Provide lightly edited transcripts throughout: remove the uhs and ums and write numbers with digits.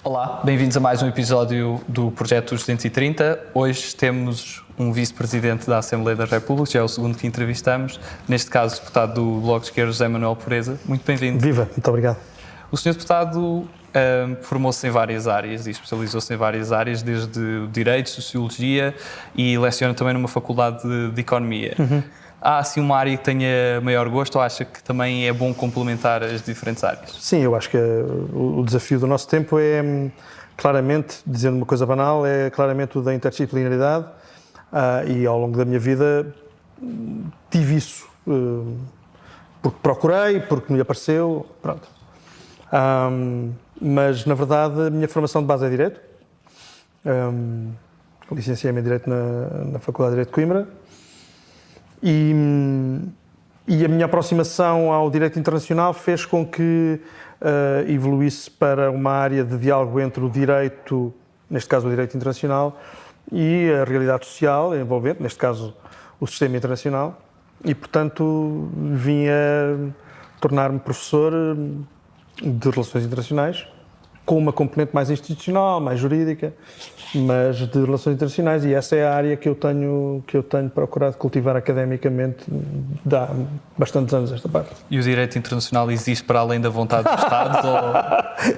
Olá, bem-vindos a mais um episódio do Projeto 230. Hoje temos um vice-presidente da Assembleia da República, já é o segundo que entrevistamos, neste caso o deputado do Bloco de Esquerda, José Manuel Pureza. Muito bem-vindo. Viva, muito obrigado. O senhor deputado formou-se em várias áreas e especializou-se em várias áreas, desde o Direito, Sociologia e leciona também numa faculdade de Economia. Há assim uma área que tenha maior gosto ou acha que também é bom complementar as diferentes áreas? Sim, eu acho que o desafio do nosso tempo é, claramente, dizendo uma coisa banal, é claramente o da interdisciplinaridade e ao longo da minha vida tive isso, porque procurei, porque me apareceu, pronto. Mas, na verdade, a minha formação de base é Direito. Licenciei-me em Direito na Faculdade de Direito de Coimbra. E a minha aproximação ao direito internacional fez com que evoluísse para uma área de diálogo entre o direito, neste caso o direito internacional, e a realidade social envolvente, neste caso o sistema internacional, e portanto vim a tornar-me professor de Relações Internacionais, com uma componente mais institucional, mais jurídica, mas de relações internacionais, e essa é a área que eu tenho procurado cultivar academicamente há bastantes anos, esta parte. E o direito internacional existe para além da vontade dos Estados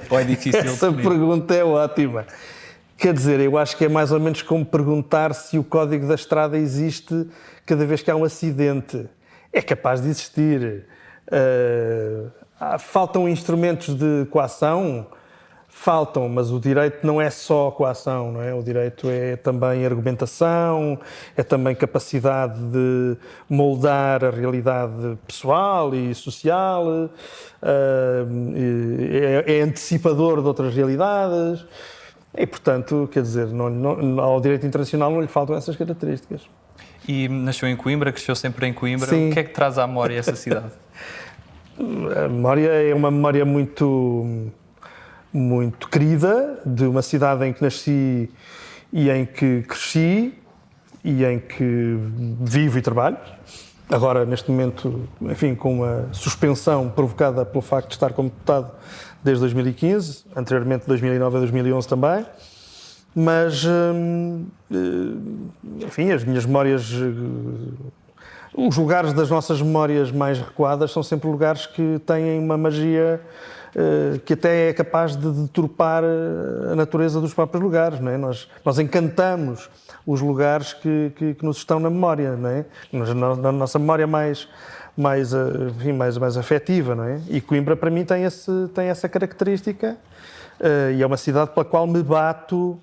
ou é difícil? Essa pergunta é ótima. Quer dizer, eu acho que é mais ou menos como perguntar se o código da estrada existe cada vez que há um acidente. É capaz de existir. Faltam instrumentos de coação? Faltam, mas o direito não é só coação, não é? O direito é também argumentação, é também capacidade de moldar a realidade pessoal e social, é antecipador de outras realidades e, portanto, quer dizer, ao direito internacional não lhe faltam essas características. E nasceu em Coimbra, cresceu sempre em Coimbra. Sim. O que é que traz à memória essa cidade? A memória é uma memória muito querida, de uma cidade em que nasci e em que cresci e em que vivo e trabalho. Agora, neste momento, enfim, com uma suspensão provocada pelo facto de estar como deputado desde 2015, anteriormente de 2009 a 2011 também. Mas, enfim, as minhas memórias, os lugares das nossas memórias mais recuadas são sempre lugares que têm uma magia que até é capaz de deturpar a natureza dos próprios lugares, não é? Nós encantamos os lugares que nos estão na memória, não é? Na nossa memória mais afetiva, não é? E Coimbra, para mim, tem essa característica e é uma cidade pela qual me bato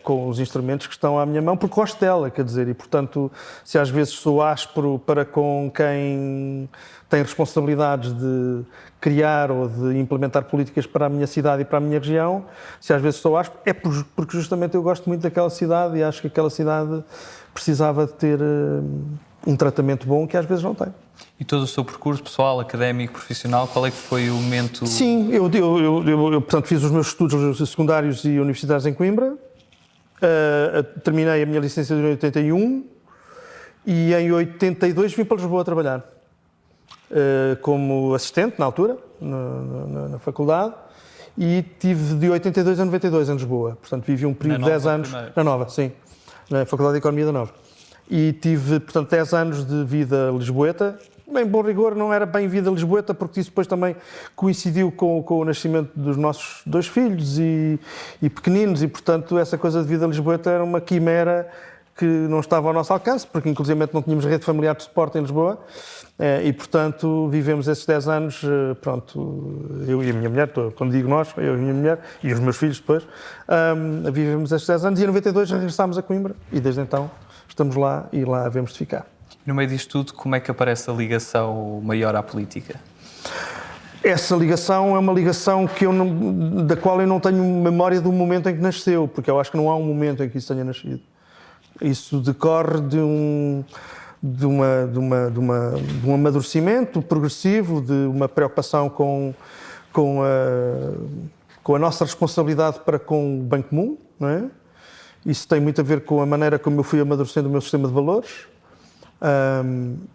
com os instrumentos que estão à minha mão, porque gosto dela, quer dizer, e portanto, se às vezes sou áspero para com quem tem responsabilidades de criar ou de implementar políticas para a minha cidade e para a minha região, se às vezes sou áspero, é porque justamente eu gosto muito daquela cidade e acho que aquela cidade precisava de ter um tratamento bom que às vezes não tem. E todo o seu percurso pessoal, académico, profissional, qual é que foi o momento? Sim, eu portanto, fiz os meus estudos secundários e universitários em Coimbra, terminei a minha licenciatura em 81 e em 82 vim para Lisboa trabalhar como assistente, na altura, na faculdade, e tive de 82 a 92 em Lisboa. Portanto, vivi um período de 10 anos... Primeiro. Na Nova, sim. Na Faculdade de Economia da Nova. E tive, portanto, 10 anos de vida lisboeta. Bem, bom rigor, não era bem vida lisboeta, porque isso depois também coincidiu com o nascimento dos nossos dois filhos e pequeninos, e, portanto, essa coisa de vida lisboeta era uma quimera que não estava ao nosso alcance, porque, inclusive, não tínhamos rede familiar de suporte em Lisboa. E, portanto, vivemos esses 10 anos, pronto, eu e a minha mulher, quando digo nós, eu e a minha mulher, e os meus filhos depois, vivemos esses 10 anos, e em 92 regressámos a Coimbra, e desde então estamos lá e lá havemos de ficar. No meio disto tudo, como é que aparece a ligação maior à política? Essa ligação é uma ligação da qual eu não tenho memória do momento em que nasceu, porque eu acho que não há um momento em que isso tenha nascido. Isso decorre de um amadurecimento progressivo, de uma preocupação com a nossa responsabilidade para com o bem comum, não é? Isso tem muito a ver com a maneira como eu fui amadurecendo o meu sistema de valores,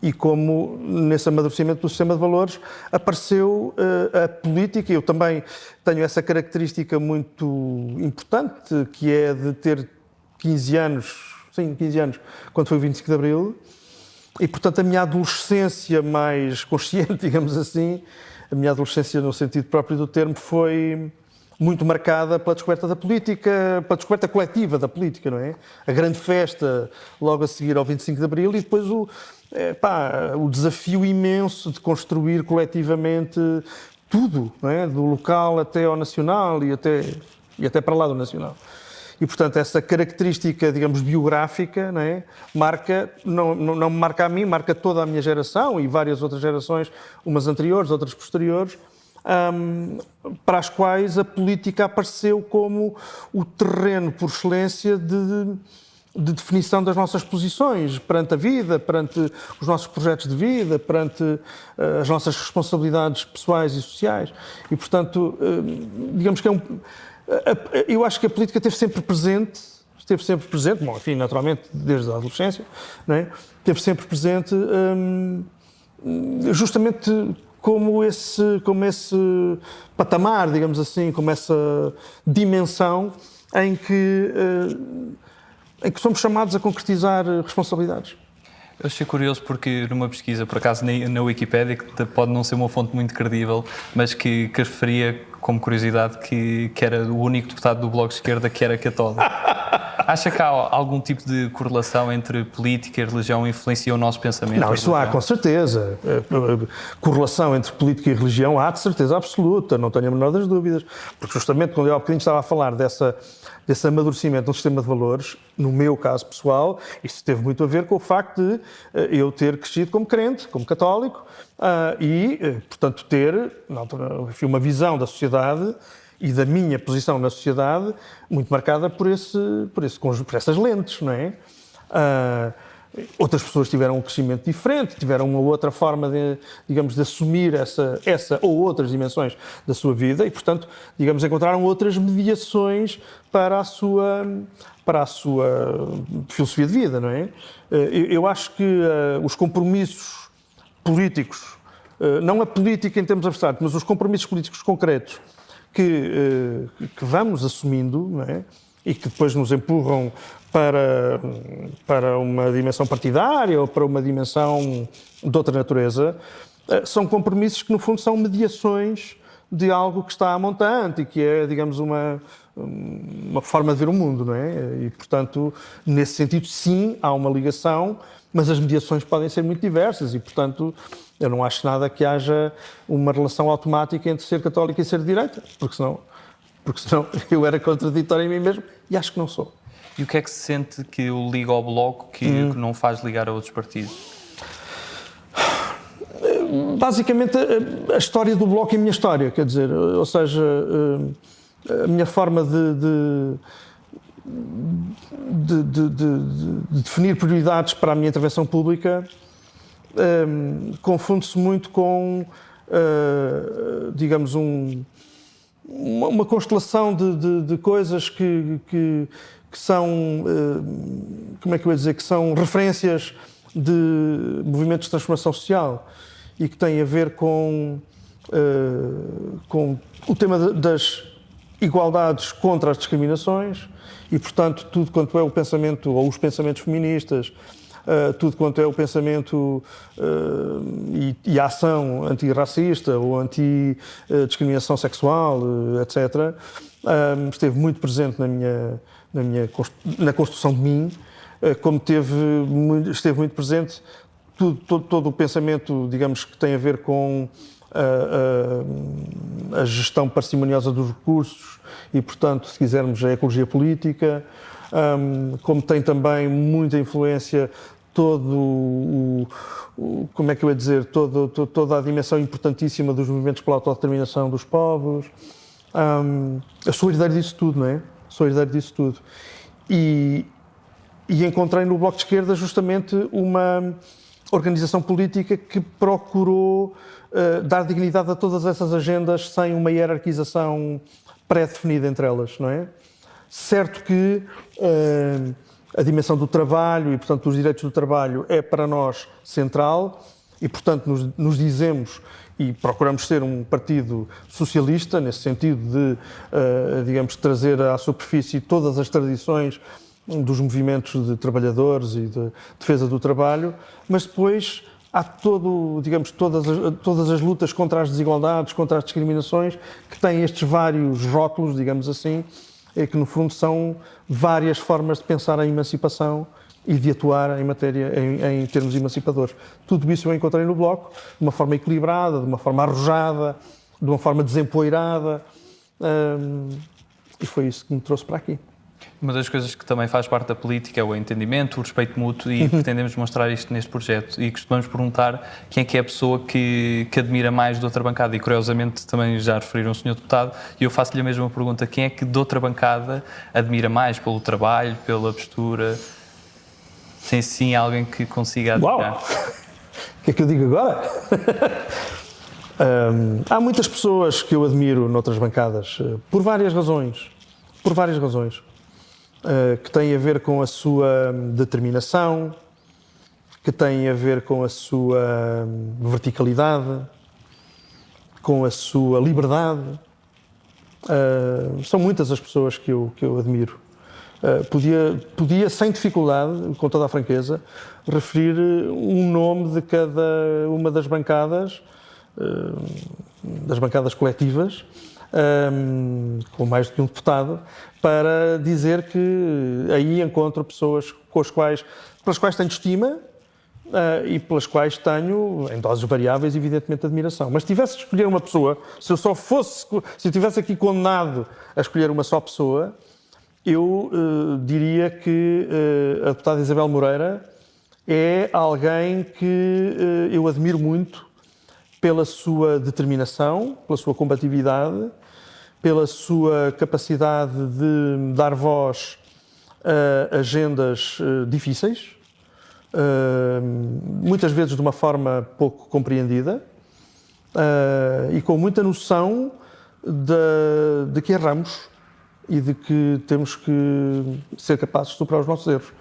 E como nesse amadurecimento do sistema de valores apareceu a política. Eu também tenho essa característica muito importante, que é de ter 15 anos, quando foi o 25 de Abril, e portanto a minha adolescência mais consciente, digamos assim, a minha adolescência no sentido próprio do termo, foi muito marcada pela descoberta da política, pela descoberta coletiva da política, não é? A grande festa logo a seguir ao 25 de Abril e depois o desafio imenso de construir coletivamente tudo, não é? Do local até ao nacional e até para lá do nacional. E, portanto, essa característica, digamos, biográfica, não é? Não me marca a mim, marca toda a minha geração e várias outras gerações, umas anteriores, outras posteriores, para as quais a política apareceu como o terreno por excelência de definição das nossas posições perante a vida, perante os nossos projetos de vida, perante as nossas responsabilidades pessoais e sociais. E, portanto, digamos que eu acho que a política esteve sempre presente, bom, enfim, naturalmente, desde a adolescência, não é? Esteve sempre presente justamente como esse patamar, digamos assim, como essa dimensão em que somos chamados a concretizar responsabilidades. Eu achei curioso porque numa pesquisa, por acaso na Wikipédia, que pode não ser uma fonte muito credível, mas que referia como curiosidade que era o único deputado do Bloco de Esquerda que era católico. Acha que há algum tipo de correlação entre política e religião influencia o nosso pensamento? Não, isso há, com certeza. Correlação entre política e religião há de certeza absoluta, não tenho a menor das dúvidas. Porque justamente quando eu há bocadinho estava a falar desse amadurecimento no sistema de valores, no meu caso pessoal, isso teve muito a ver com o facto de eu ter crescido como crente, como católico, e, portanto, ter uma visão da sociedade e da minha posição na sociedade muito marcada por essas lentes, não é? Outras pessoas tiveram um crescimento diferente, tiveram uma outra forma de assumir essa ou outras dimensões da sua vida e, portanto, digamos, encontraram outras mediações para a sua filosofia de vida, não é? Eu acho que os compromissos políticos, não a política em termos abstratos, mas os compromissos políticos concretos que vamos assumindo, não é? E que depois nos empurram para uma dimensão partidária ou para uma dimensão de outra natureza, são compromissos que, no fundo, são mediações de algo que está a montante e que é, digamos, uma forma de ver o mundo, não é? E, portanto, nesse sentido, sim, há uma ligação, mas as mediações podem ser muito diversas e, portanto, eu não acho nada que haja uma relação automática entre ser católico e ser de direita, porque senão eu era contraditório em mim mesmo e acho que não sou. E o que é que se sente que o liga ao Bloco que não faz ligar a outros partidos? Basicamente, a história do Bloco é a minha história, quer dizer, ou seja, a minha forma de definir prioridades para a minha intervenção pública confunde-se muito com, digamos, uma constelação de coisas que são, como é que eu ia dizer, que são referências de movimentos de transformação social e que têm a ver com o tema das igualdades contra as discriminações e, portanto, tudo quanto é o pensamento ou os pensamentos feministas, tudo quanto é o pensamento e a ação antirracista ou anti-discriminação sexual, etc., esteve muito presente na construção de mim, como esteve muito presente todo o pensamento, digamos, que tem a ver com a gestão parcimoniosa dos recursos e, portanto, se quisermos, a ecologia política, como tem também muita influência como é que eu ia dizer, toda a dimensão importantíssima dos movimentos pela autodeterminação dos povos. Eu sou herdeiro disso tudo, não é? Sou herdeiro disso tudo. E encontrei no Bloco de Esquerda justamente uma organização política que procurou dar dignidade a todas essas agendas sem uma hierarquização pré-definida entre elas, não é? Certo que a dimensão do trabalho e, portanto, dos direitos do trabalho é para nós central e, portanto, nos dizemos e procuramos ser um partido socialista, nesse sentido de, digamos, trazer à superfície todas as tradições dos movimentos de trabalhadores e de defesa do trabalho, mas depois há todas as lutas contra as desigualdades, contra as discriminações, que têm estes vários rótulos, digamos assim, e que no fundo são várias formas de pensar a emancipação e de atuar em termos emancipadores. Tudo isso eu encontrei no Bloco, de uma forma equilibrada, de uma forma arrojada, de uma forma desempoeirada, e foi isso que me trouxe para aqui. Uma das coisas que também faz parte da política é o entendimento, o respeito mútuo e pretendemos mostrar isto neste projeto e costumamos perguntar quem é que é a pessoa que admira mais de outra bancada e curiosamente também já referiram o Sr. Deputado e eu faço-lhe a mesma pergunta, quem é que de outra bancada admira mais pelo trabalho, pela postura, tem sim alguém que consiga admirar? Uau! O que é que eu digo agora? Há muitas pessoas que eu admiro noutras bancadas, por várias razões, que têm a ver com a sua determinação, que têm a ver com a sua verticalidade, com a sua liberdade. São muitas as pessoas que eu admiro. Podia, sem dificuldade, com toda a franqueza, referir um nome de cada uma das bancadas coletivas, com mais do que um deputado, para dizer que aí encontro pessoas pelas quais tenho estima e pelas quais tenho, em doses variáveis, evidentemente, admiração. Mas se tivesse de escolher uma pessoa, se eu estivesse aqui condenado a escolher uma só pessoa, eu diria que a deputada Isabel Moreira é alguém que eu admiro muito pela sua determinação, pela sua combatividade, pela sua capacidade de dar voz a agendas difíceis, muitas vezes de uma forma pouco compreendida e com muita noção de que erramos e de que temos que ser capazes de superar os nossos erros.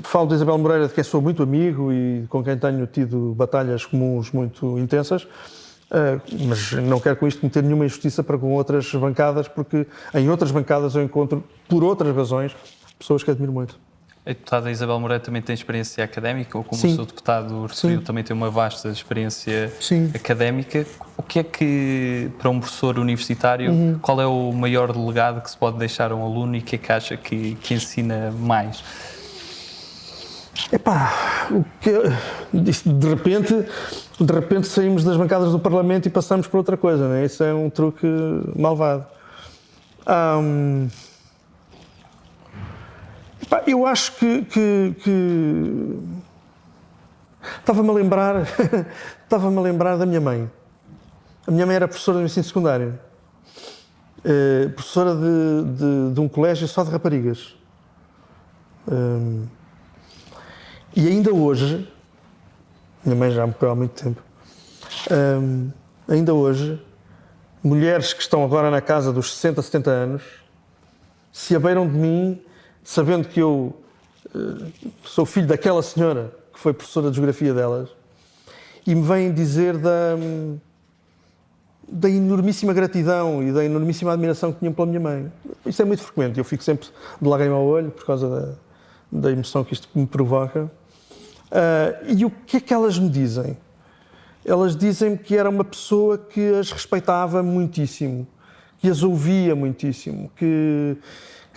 Falo de Isabel Moreira, de quem sou muito amigo e com quem tenho tido batalhas comuns muito intensas, mas não quero com isto cometer nenhuma injustiça para com outras bancadas, porque em outras bancadas eu encontro, por outras razões, pessoas que admiro muito. A deputada Isabel Moreira também tem experiência académica, ou como Sim. o seu deputado referiu, também tem uma vasta experiência académica. O que é que, para um professor universitário, qual é o maior legado que se pode deixar a um aluno e o que é que acha que ensina mais? De repente saímos das bancadas do Parlamento e passamos para outra coisa, não é? Isso é um truque malvado. Eu acho que estava-me a lembrar da minha mãe. A minha mãe era professora do ensino secundário, professora de um colégio só de raparigas. E ainda hoje, minha mãe já morreu há muito tempo, ainda hoje, mulheres que estão agora na casa dos 60, 70 anos, se abeiram de mim, sabendo que eu sou filho daquela senhora que foi professora de geografia delas, e me vêm dizer da enormíssima gratidão e da enormíssima admiração que tinham pela minha mãe. Isto é muito frequente, eu fico sempre de lágrima ao olho por causa da emoção que isto me provoca. E o que é que elas me dizem? Elas dizem-me que era uma pessoa que as respeitava muitíssimo, que as ouvia muitíssimo, que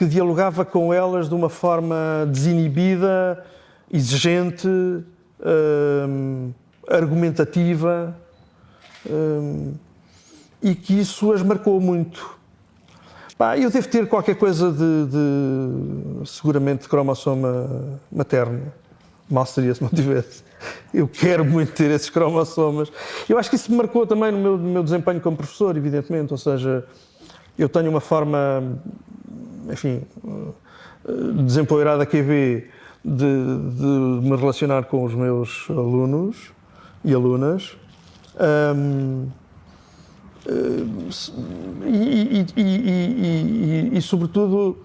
dialogava com elas de uma forma desinibida, exigente, argumentativa, e que isso as marcou muito. Eu devo ter qualquer coisa seguramente, de cromossoma materno. Mal seria se não tivesse. Eu quero muito ter esses cromossomas. Eu acho que isso me marcou também no meu desempenho como professor, evidentemente. Ou seja, eu tenho uma forma, enfim, desempoeirada QB de me relacionar com os meus alunos e alunas. E sobretudo,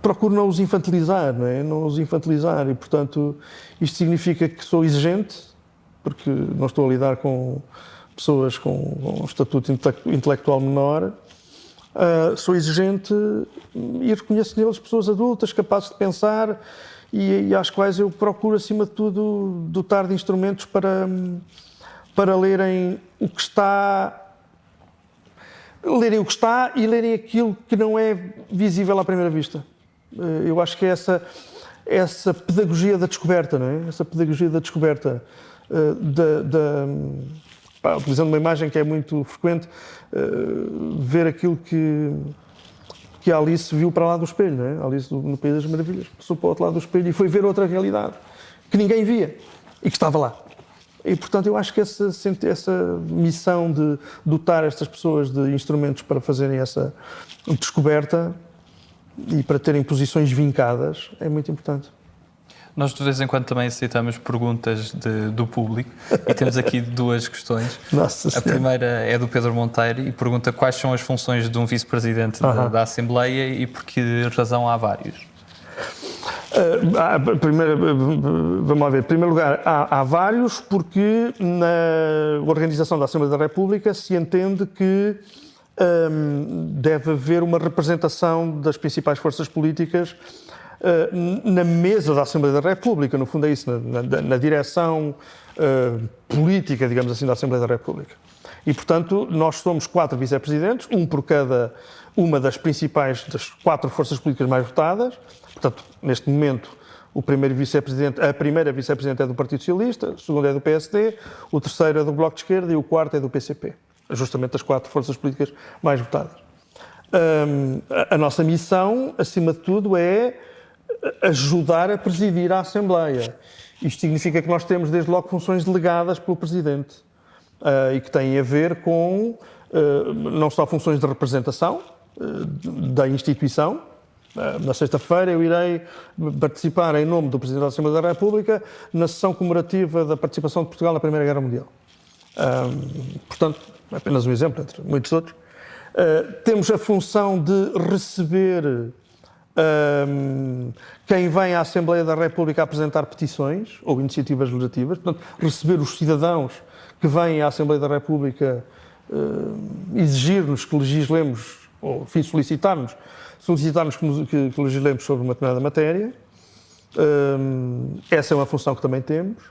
procuro não os infantilizar, não é? Não os infantilizar e, portanto, isto significa que sou exigente, porque não estou a lidar com pessoas com um estatuto intelectual menor. Sou exigente e reconheço neles pessoas adultas, capazes de pensar e às quais eu procuro, acima de tudo, dotar de instrumentos para lerem o que está e lerem aquilo que não é visível à primeira vista. Eu acho que é essa pedagogia da descoberta, não é? Essa pedagogia da descoberta, utilizando uma imagem que é muito frequente, ver aquilo que a Alice viu para lá do espelho, não é? A Alice no País das Maravilhas passou para o outro lado do espelho e foi ver outra realidade que ninguém via e que estava lá. E, portanto, eu acho que essa missão de dotar estas pessoas de instrumentos para fazerem essa descoberta e para terem posições vincadas é muito importante. Nós de vez em quando também aceitamos perguntas do público e temos aqui duas questões. Nossa A Senhora. primeira é do Pedro Monteiro e pergunta quais são as funções de um vice-presidente da Assembleia e por que razão há vários. Vamos lá ver. Em primeiro lugar, há vários porque na Organização da Assembleia da República se entende que deve haver uma representação das principais forças políticas na mesa da Assembleia da República. No fundo é isso, na direção política, digamos assim, da Assembleia da República. E, portanto, nós somos 4 vice-presidentes, um por cada uma das principais, das 4 forças políticas mais votadas. Portanto, neste momento, a primeira vice-presidente é do Partido Socialista, o segundo é do PSD, o terceiro é do Bloco de Esquerda e o quarto é do PCP. Justamente as 4 forças políticas mais votadas. A nossa missão, acima de tudo, é ajudar a presidir a Assembleia. Isto significa que nós temos, desde logo, funções delegadas pelo Presidente e que têm a ver com não só funções de representação da instituição. Na sexta-feira eu irei participar em nome do Presidente da Assembleia da República na sessão comemorativa da participação de Portugal na Primeira Guerra Mundial. Portanto, apenas um exemplo entre muitos outros. Temos a função de receber quem vem à Assembleia da República a apresentar petições ou iniciativas legislativas, portanto, receber os cidadãos que vêm à Assembleia da República exigir-nos que legislemos, ou enfim, solicitar-nos que legislemos sobre uma determinada matéria. Essa é uma função que também temos.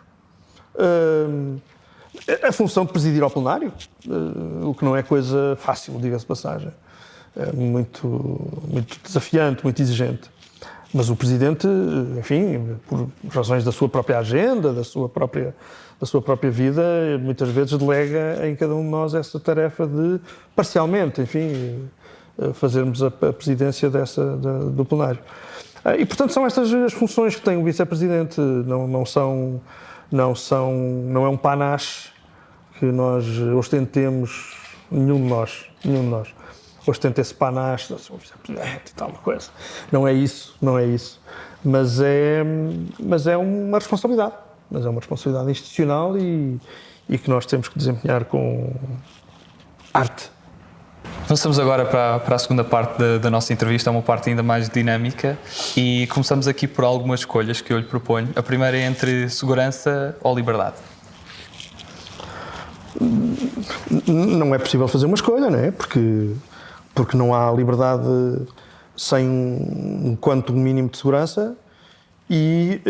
A função de presidir ao plenário, o que não é coisa fácil, diga-se de passagem. É muito desafiante, muito exigente. Mas o Presidente, enfim, por razões da sua própria agenda, da sua própria vida, muitas vezes delega em cada um de nós essa tarefa de, parcialmente, enfim, fazermos a presidência do plenário. E, portanto, são estas as funções que tem o Vice-Presidente. Não é um panache que nós ostentemos, nenhum de nós ostenta esse panache, sou Vice-Presidente e tal, uma coisa. Não é isso. Mas é uma responsabilidade. Mas é uma responsabilidade institucional e que nós temos que desempenhar com arte. Avançamos agora para a segunda parte da nossa entrevista, é uma parte ainda mais dinâmica e começamos aqui por algumas escolhas que eu lhe proponho. A primeira é entre segurança ou liberdade. Não é possível fazer uma escolha, não é? Porque não há liberdade sem um quanto mínimo de segurança e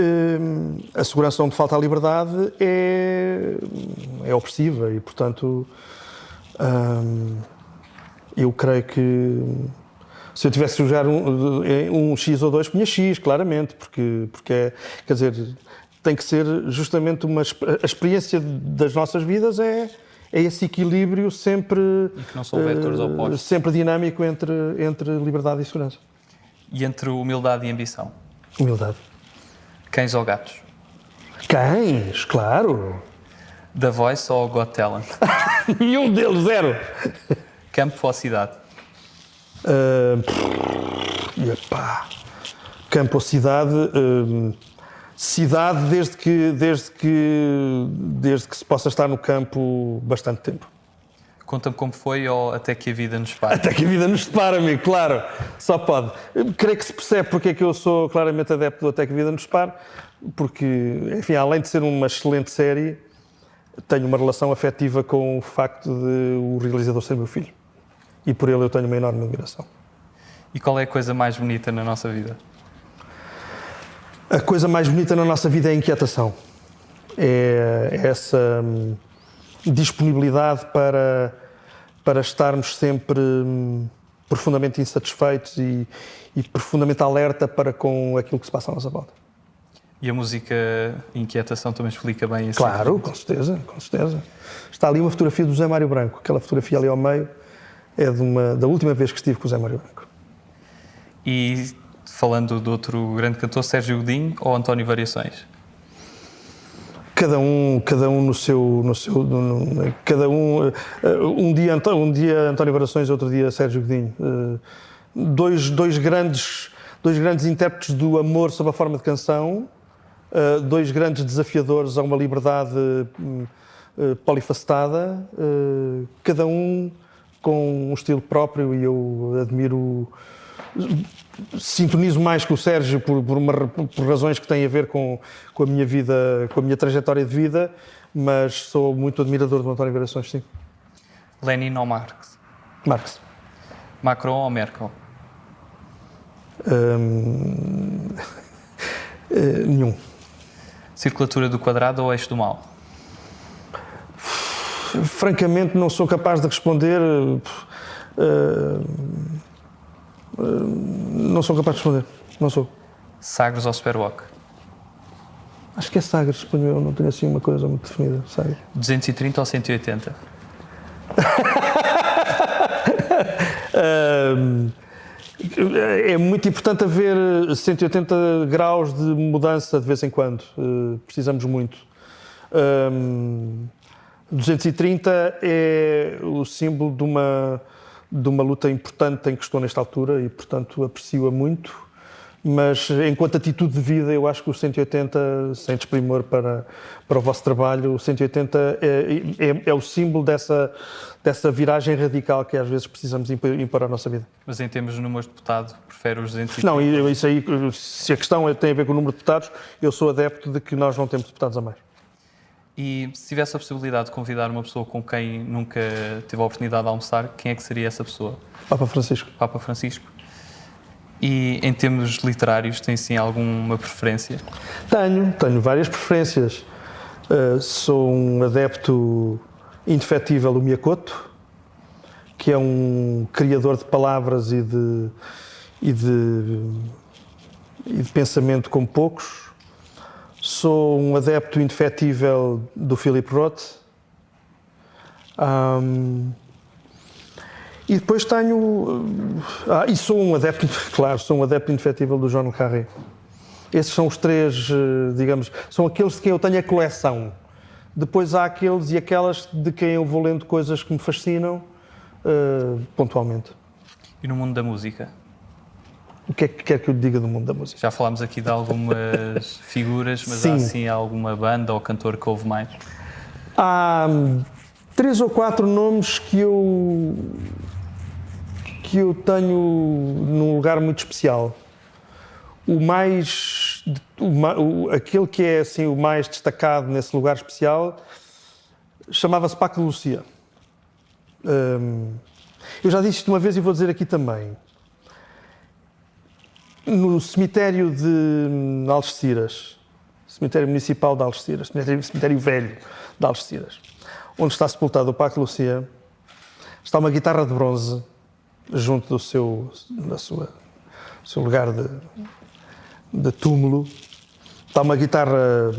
a segurança onde falta a liberdade é opressiva e, portanto, eu creio que se eu tivesse que jogar um X ou 2, punha X, claramente, porque quer dizer, tem que ser justamente a experiência das nossas vidas é esse equilíbrio sempre, e que não são vetores opostos. Sempre dinâmico entre liberdade e segurança. E entre humildade e ambição? Humildade. Cães ou gatos? Cães, claro. The Voice ou Got Talent? Nenhum deles, zero. Campo ou cidade? Campo ou cidade? Cidade desde que se possa estar no campo bastante tempo. Conta-me como foi ou até que a vida nos separa. Até que a vida nos separa, amigo, claro. Só pode. Eu creio que se percebe porque é que eu sou claramente adepto do Até que a vida nos separa, porque, enfim, além de ser uma excelente série, tenho uma relação afetiva com o facto de o realizador ser meu filho. E por ele eu tenho uma enorme admiração. E qual é a coisa mais bonita na nossa vida? A coisa mais bonita na nossa vida é a inquietação. É essa disponibilidade para estarmos sempre profundamente insatisfeitos e profundamente alerta para com aquilo que se passa à nossa volta. E a música Inquietação também explica bem isso? Claro, com certeza, com certeza. Está ali uma fotografia do Zé Mário Branco. Aquela fotografia ali ao meio é da última vez que estive com o Zé Mário Branco. E falando de outro grande cantor, Sérgio Godinho ou António Variações? Cada um no seu cada um um dia António Variações, outro dia Sérgio Godinho. Dois grandes intérpretes do amor sob a forma de canção, dois grandes desafiadores a uma liberdade polifacetada, cada um com um estilo próprio, e eu sintonizo mais com o Sérgio por razões que têm a ver com a minha vida, com a minha trajetória de vida, mas sou muito admirador do António Variações, sim. Lenin ou Marx? Marx. Macron ou Merkel? Nenhum. Circulatura do quadrado ou eixo do mal? Francamente, não sou capaz de responder. Não sou capaz de responder. Não sou. Sagres ou Superwalk? Acho que é Sagres espanhol, não tenho assim uma coisa muito definida. Sagres. 230 ou 180? É muito importante haver 180 graus de mudança de vez em quando. Precisamos muito. 230 é o símbolo de uma luta importante em que estou nesta altura e, portanto, aprecio-a muito. Mas, enquanto atitude de vida, eu acho que o 180, sem desprimor para o vosso trabalho, o 180 é o símbolo dessa viragem radical que às vezes precisamos impor à nossa vida. Mas em termos de números de deputado, prefere os 230? Não, isso aí, se a questão tem a ver com o número de deputados, eu sou adepto de que nós não temos deputados a mais. E se tivesse a possibilidade de convidar uma pessoa com quem nunca teve a oportunidade de almoçar, quem é que seria essa pessoa? Papa Francisco. Papa Francisco. E em termos literários, tem sim alguma preferência? Tenho várias preferências. Sou um adepto indefetível do Miyakoto, que é um criador de palavras e de pensamento como poucos. Sou um adepto indefetível do Philip Roth. E depois e sou um adepto, claro, sou um adepto indefetível do John le Carré. Esses são os três, digamos, são aqueles de quem eu tenho a coleção. Depois há aqueles e aquelas de quem eu vou lendo coisas que me fascinam, pontualmente. E no mundo da música? O que é que quer que eu diga do mundo da música? Já falámos aqui de algumas figuras, mas Sim. há assim alguma banda ou cantor que ouve mais? Há 3 ou 4 nomes que eu tenho num lugar muito especial. Aquele que é assim o mais destacado nesse lugar especial chamava-se Paco de Lucia. Eu já disse isto uma vez e vou dizer aqui também. No cemitério de Algeciras, cemitério municipal de Algeciras, cemitério velho de Algeciras, onde está sepultado o Paco de Lucia, está uma guitarra de bronze junto do seu lugar de túmulo. Está uma guitarra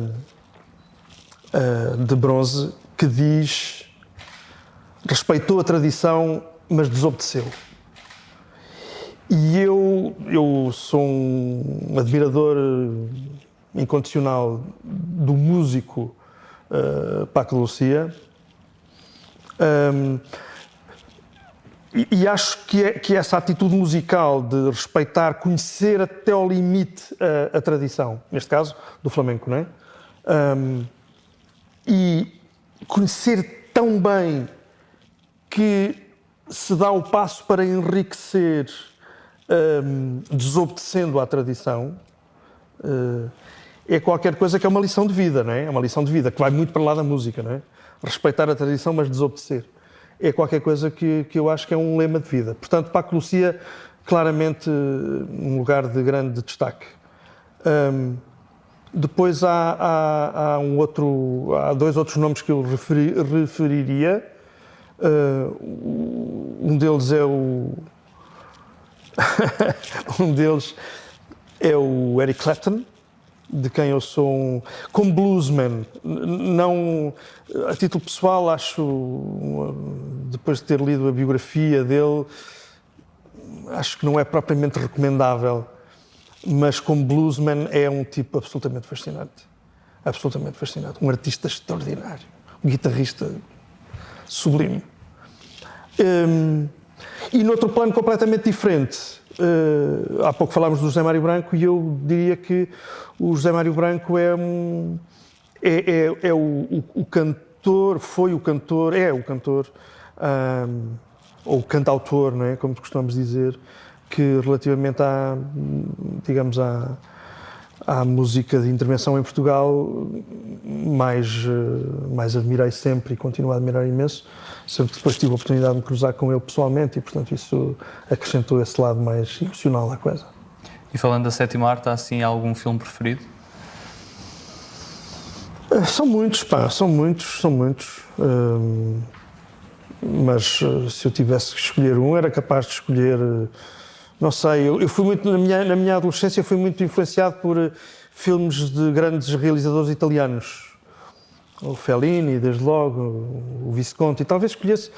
de bronze que diz: respeitou a tradição, mas desobedeceu. E eu sou um admirador incondicional do músico Paco de Lucia. E acho que essa atitude musical de respeitar, conhecer até ao limite a tradição, neste caso do flamenco, não é? E conhecer tão bem que se dá o passo para enriquecer, desobedecendo à tradição, é qualquer coisa que é uma lição de vida, não é? É uma lição de vida que vai muito para lá da música, não é? Respeitar a tradição, mas desobedecer. É qualquer coisa que eu acho que é um lema de vida. Portanto, Paco de Lucia, claramente um lugar de grande destaque. Depois há dois outros nomes que eu referiria. Um deles é um deles é o Eric Clapton, de quem eu sou como bluesman, não a título pessoal, acho, depois de ter lido a biografia dele, acho que não é propriamente recomendável, mas como bluesman é um tipo absolutamente fascinante, um artista extraordinário, um guitarrista sublime. E noutro plano completamente diferente, há pouco falámos do José Mário Branco e eu diria que o José Mário Branco é o cantor, é o cantor, ou o cantautor, não é? Como costumamos dizer, que relativamente à música de intervenção em Portugal mais admirei sempre e continuo a admirar imenso, sempre que depois tive a oportunidade de me cruzar com ele pessoalmente e, portanto, isso acrescentou esse lado mais emocional à coisa. E falando da sétima arte, há assim algum filme preferido? São muitos, são muitos. Mas se eu tivesse que escolher um, era capaz de escolher, não sei, eu fui muito, na minha adolescência, fui muito influenciado por filmes de grandes realizadores italianos. O Fellini, desde logo, o Visconti. Talvez escolhesse...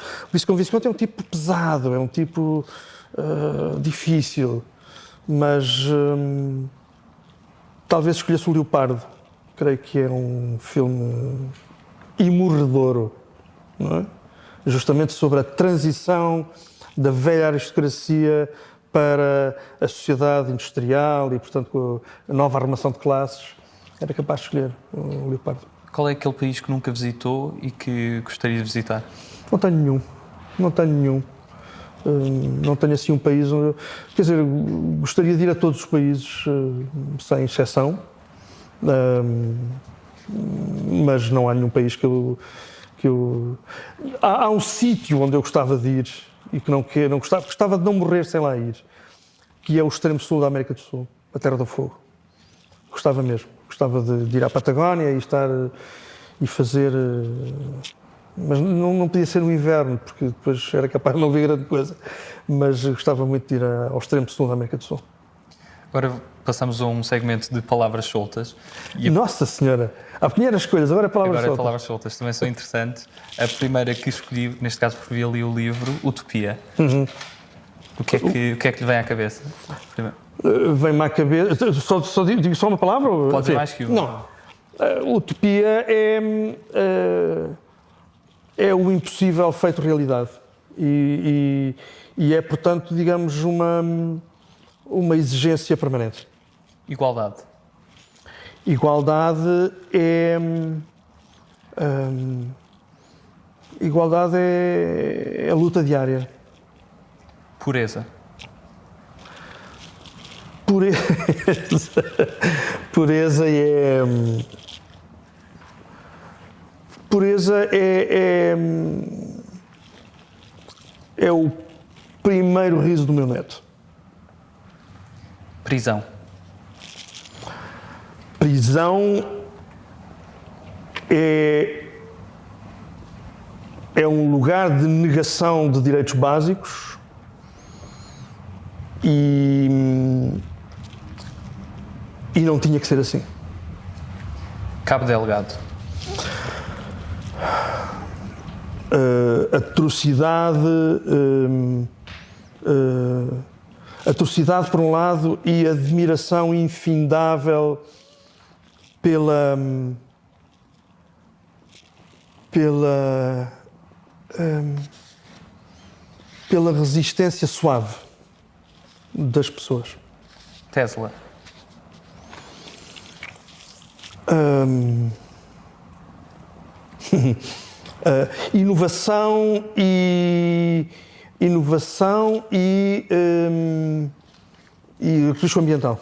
O Visconti é um tipo pesado, é um tipo difícil, mas talvez escolhesse o Leopardo. Creio que é um filme imorredouro, não é? Justamente sobre a transição da velha aristocracia para a sociedade industrial e, portanto, com a nova arrumação de classes. Era capaz de escolher o Leopardo. Qual é aquele país que nunca visitou e que gostaria de visitar? Não tenho nenhum. Não tenho assim um país onde... Quer dizer, gostaria de ir a todos os países, sem exceção, mas não há nenhum país que eu... Há um sítio onde eu gostava de ir e que não gostava de não morrer sem lá ir, que é o extremo sul da América do Sul, a Terra do Fogo. Gostava mesmo. Gostava de ir à Patagónia e estar e fazer... Mas não podia ser no inverno, porque depois era capaz de não ver grande coisa. Mas gostava muito de ir ao extremo sul da América do Sul. Agora passamos a um segmento de palavras soltas. Nossa Senhora! Há primeiras escolhas, agora é palavras soltas. Agora palavras soltas também são interessantes. A primeira que escolhi, neste caso porque vi ali o livro, Utopia. Uhum. O que é que lhe vem à cabeça? Primeiro. Vem-me à cabeça... digo só uma palavra? Pode ser mais que uma. Não. Utopia é o impossível feito realidade. E é, portanto, digamos, uma exigência permanente. Igualdade. Igualdade é a luta diária. Pureza. Pureza é o primeiro riso do meu neto. Prisão. Prisão é um lugar de negação de direitos básicos e não tinha que ser assim. Cabo Delgado. Atrocidade por um lado e admiração infindável pela resistência suave das pessoas. Tesla. Inovação e risco ambiental.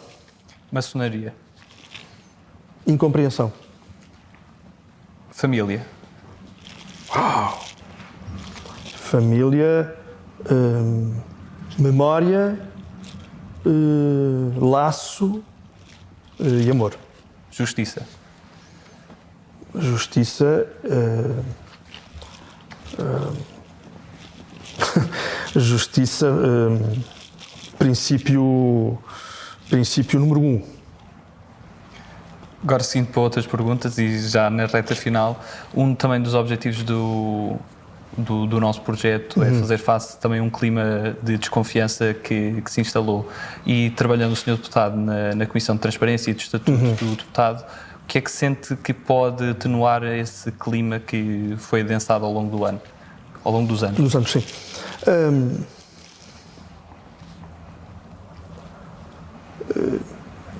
Maçonaria. Incompreensão. Família. Família, memória, laço e amor. Justiça. Justiça. Justiça, princípio número 1. Agora sinto para outras perguntas e já na reta final, também dos objetivos do nosso projeto é fazer face também a um clima de desconfiança que se instalou. E trabalhando o Sr. Deputado na Comissão de Transparência e de Estatuto do Deputado, o que é que sente que pode atenuar esse clima que foi adensado ao longo dos anos? Dos anos, sim.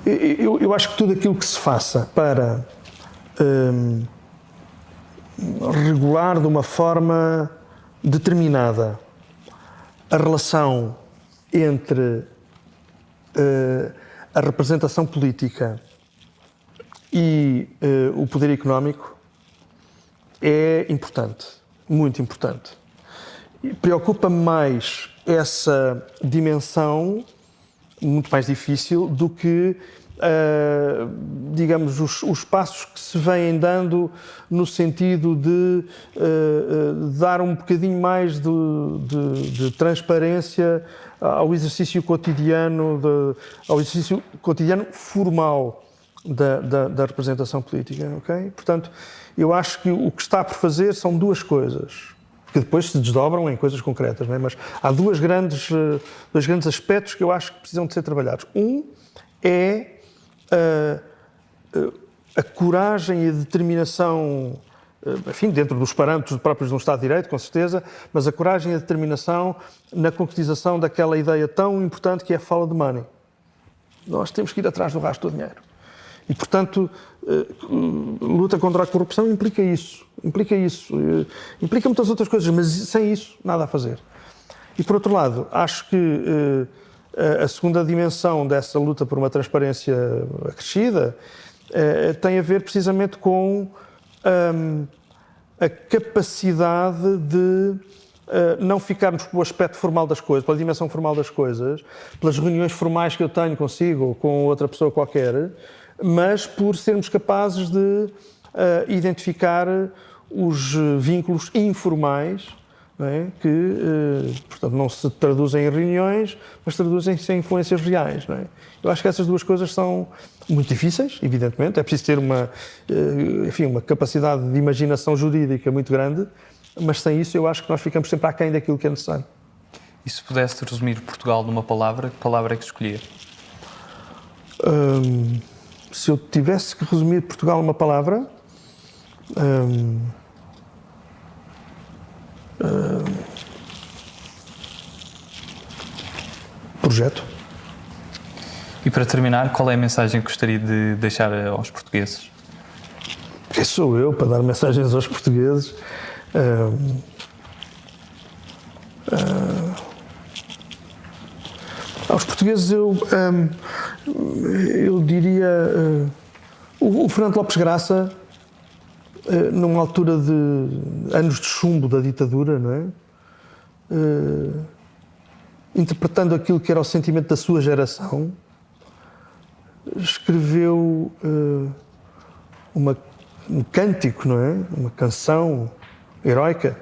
Eu acho que tudo aquilo que se faça para regular de uma forma determinada a relação entre a representação política e o poder económico é importante, muito importante. Preocupa-me mais essa dimensão, muito mais difícil, do que, digamos, os passos que se vêm dando no sentido de dar um bocadinho mais de transparência ao exercício cotidiano, ao exercício cotidiano formal da representação política, ok? Portanto, eu acho que o que está por fazer são duas coisas, que depois se desdobram em coisas concretas, não é? Mas há dois grandes aspectos que eu acho que precisam de ser trabalhados. Um é a coragem e a determinação, enfim, dentro dos parâmetros próprios de um Estado de Direito, com certeza, mas a coragem e a determinação na concretização daquela ideia tão importante que é a follow the money. Nós temos que ir atrás do rastro do dinheiro. E, portanto, luta contra a corrupção implica isso. Implica muitas outras coisas, mas sem isso, nada a fazer. E, por outro lado, acho que a segunda dimensão dessa luta por uma transparência acrescida tem a ver precisamente com a capacidade de não ficarmos pelo aspecto formal das coisas, pela dimensão formal das coisas, pelas reuniões formais que eu tenho consigo ou com outra pessoa qualquer, mas por sermos capazes de identificar os vínculos informais, não é? Que, portanto, não se traduzem em reuniões, mas traduzem-se em influências reais. Não é? Eu acho que essas duas coisas são muito difíceis, evidentemente. É preciso ter uma capacidade de imaginação jurídica muito grande, mas sem isso eu acho que nós ficamos sempre aquém daquilo que é necessário. E se pudesse resumir Portugal numa palavra, que palavra é que escolhia? Se eu tivesse que resumir Portugal numa palavra, projeto. E para terminar, qual é a mensagem que gostaria de deixar aos portugueses? Quem sou eu para dar mensagens aos portugueses? Aos portugueses eu diria o Fernando Lopes Graça, numa altura de anos de chumbo da ditadura, não é? Interpretando aquilo que era o sentimento da sua geração, escreveu um cântico, não é? Uma canção heroica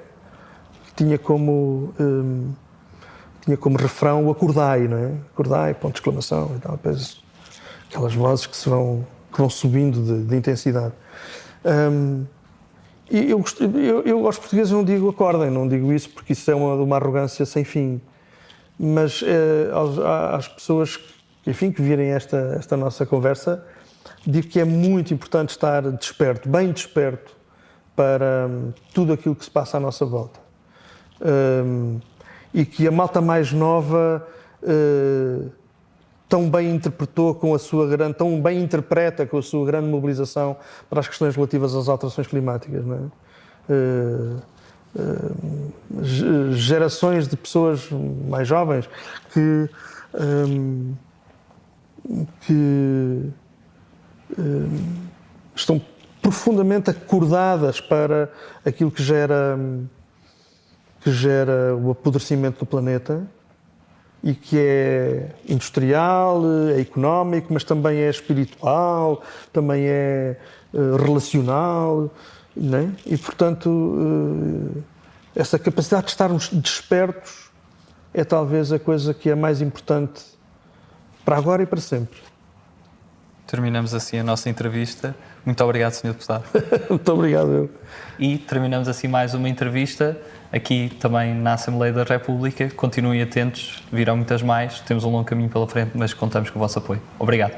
que tinha como refrão o acordai, não é? Acordai, ponto de exclamação e tal, depois aquelas vozes que vão subindo de intensidade. E eu aos portugueses não digo acordem, não digo isso porque isso é uma arrogância sem fim, mas às pessoas que, enfim, que virem esta nossa conversa, digo que é muito importante estar desperto, bem desperto, para tudo aquilo que se passa à nossa volta. E que a malta mais nova tão bem interpreta com a sua grande mobilização para as questões relativas às alterações climáticas, não é? gerações de pessoas mais jovens que estão profundamente acordadas para aquilo que gera o apodrecimento do planeta e que é industrial, é económico, mas também é espiritual, também é relacional, não é? E, portanto, essa capacidade de estarmos despertos é talvez a coisa que é mais importante para agora e para sempre. Terminamos assim a nossa entrevista. Muito obrigado, Sr. Deputado. Muito obrigado. E terminamos assim mais uma entrevista aqui também na Assembleia da República. Continuem atentos, virão muitas mais. Temos um longo caminho pela frente, mas contamos com o vosso apoio. Obrigado.